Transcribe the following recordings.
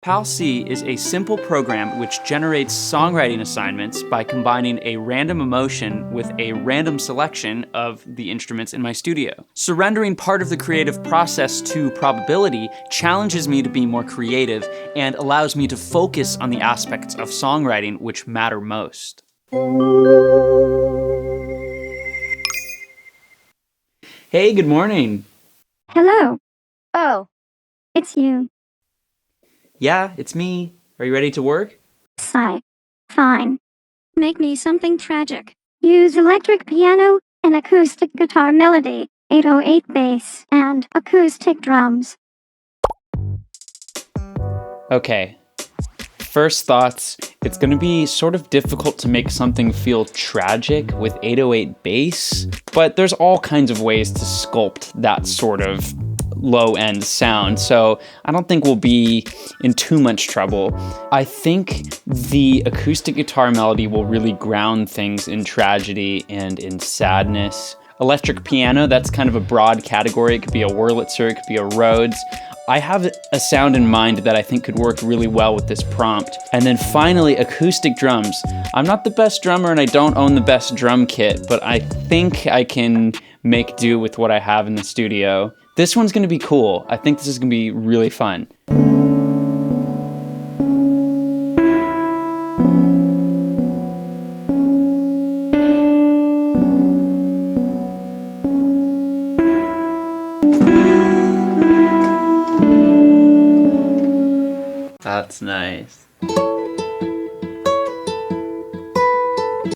PAL-C is a simple program which generates songwriting assignments by combining a random emotion with a random selection of the instruments in my studio. Surrendering part of the creative process to probability challenges me to be more creative and allows me to focus on the aspects of songwriting which matter most. Hey, good morning. Hello. Oh, it's you. Yeah, it's me. Are you ready to work? Sigh. Fine. Make me something tragic. Use electric piano, an acoustic guitar melody, 808 bass, and acoustic drums. Okay. First thoughts, it's going to be sort of difficult to make something feel tragic with 808 bass, but there's all kinds of ways to sculpt that sort of low-end sound, so I don't think we'll be in too much trouble. I think the acoustic guitar melody will really ground things in tragedy and in sadness. Electric piano, that's kind of a broad category. It could be a Wurlitzer, it could be a Rhodes. I have a sound in mind that I think could work really well with this prompt. And then finally, acoustic drums. I'm not the best drummer and I don't own the best drum kit, but I think I can make do with what I have in the studio. This one's gonna be cool. I think this is gonna be really fun. That's nice.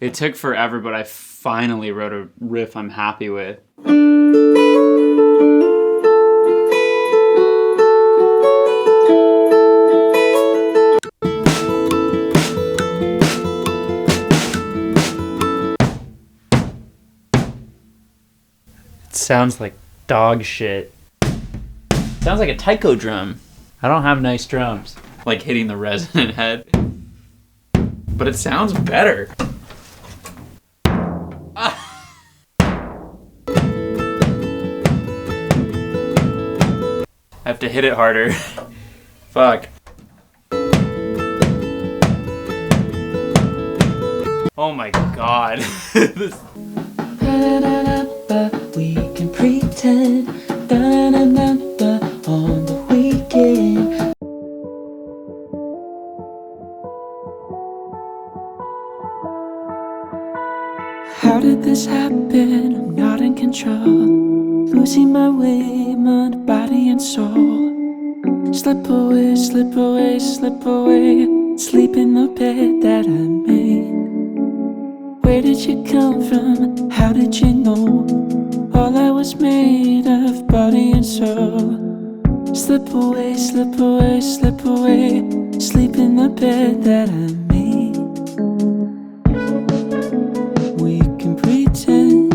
It took forever, but I finally wrote a riff I'm happy with. It sounds like dog shit. Sounds like a taiko drum. I don't have nice drums, like hitting the resonant head, but it sounds better. Ah. I have to hit it harder. Fuck. Oh my god. We can pretend on the weekend. How did this happen? I'm not in control. Losing my way, mind, body and soul. Slip away, slip away, slip away. Sleep in the bed that I made. Where did you come from? How did you know? All I was made of, body and soul. Slip away, slip away, slip away. Sleep in the bed that I made. We can pretend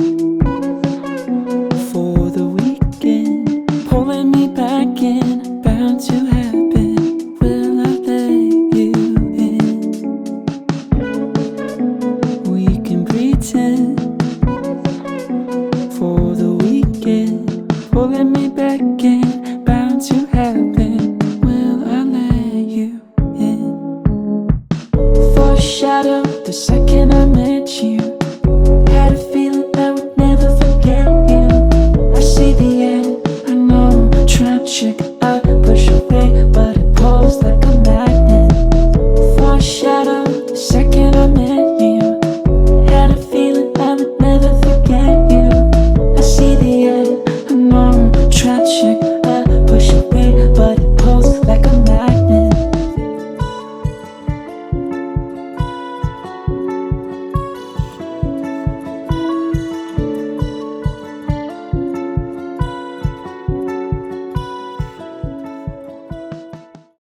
for the weekend. Pulling me back in, bound to happen. Will I let you in? We can pretend for the weekend. Pulling me back in, bound to happen. Will I let you in? Foreshadow the second I met you. Had a feeling I would never forget you. I see the end, I know, tragic. I push away, but it pulls like a magnet. Foreshadow the second I met you. Had a feeling I would never forget you. I see the end, I know, tragic. I push away, but it pulls like a magnet.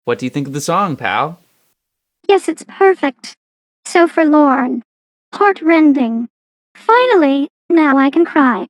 What do you think of the song, pal? Yes, it's perfect. So forlorn. Heartrending. Finally, now I can cry.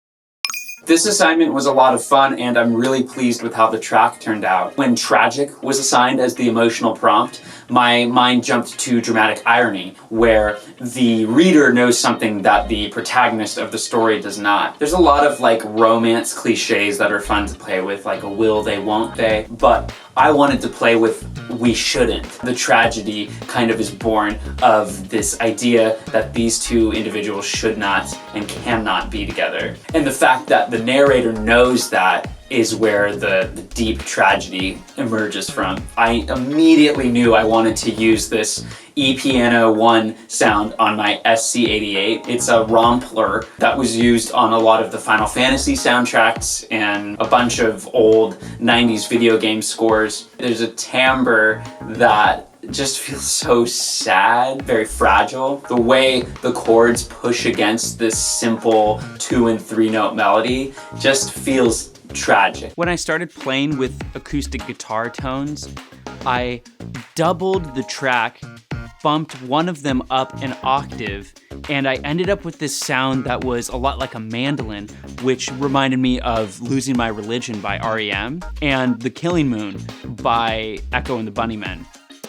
This assignment was a lot of fun, and I'm really pleased with how the track turned out. When tragic was assigned as the emotional prompt, my mind jumped to dramatic irony, where the reader knows something that the protagonist of the story does not. There's a lot of romance cliches that are fun to play with, like a will they, won't they, but I wanted to play with "We Shouldn't." The tragedy kind of is born of this idea that these two individuals should not and cannot be together. And the fact that the narrator knows that is where the deep tragedy emerges from. I immediately knew I wanted to use this E-Piano 1 sound on my SC-88. It's a rompler that was used on a lot of the Final Fantasy soundtracks and a bunch of old 90s video game scores. There's a timbre that just feels so sad, very fragile. The way the chords push against this simple 2 and 3 note melody just feels tragic. When I started playing with acoustic guitar tones, I doubled the track, bumped one of them up an octave, and I ended up with this sound that was a lot like a mandolin, which reminded me of Losing My Religion by REM and The Killing Moon by Echo and the Bunnymen.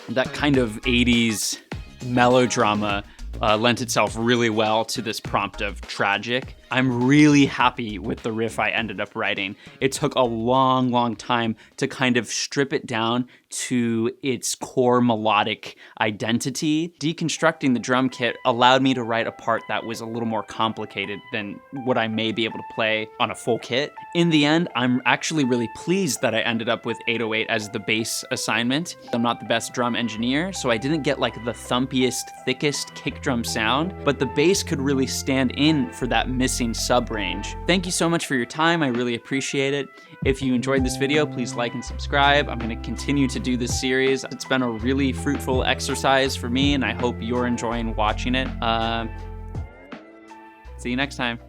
That kind of 80s melodrama lent itself really well to this prompt of tragic. I'm really happy with the riff I ended up writing. It took a long time to kind of strip it down to its core melodic identity. Deconstructing the drum kit allowed me to write a part that was a little more complicated than what I may be able to play on a full kit. In the end, I'm actually really pleased that I ended up with 808 as the bass assignment. I'm not the best drum engineer, so I didn't get like the thumpiest, thickest kick drum sound, but the bass could really stand in for that missing sub-range. Thank you so much for your time. I really appreciate it. If you enjoyed this video, please like and subscribe. I'm going to continue to do this series. It's been a really fruitful exercise for me, and I hope you're enjoying watching it. See you next time.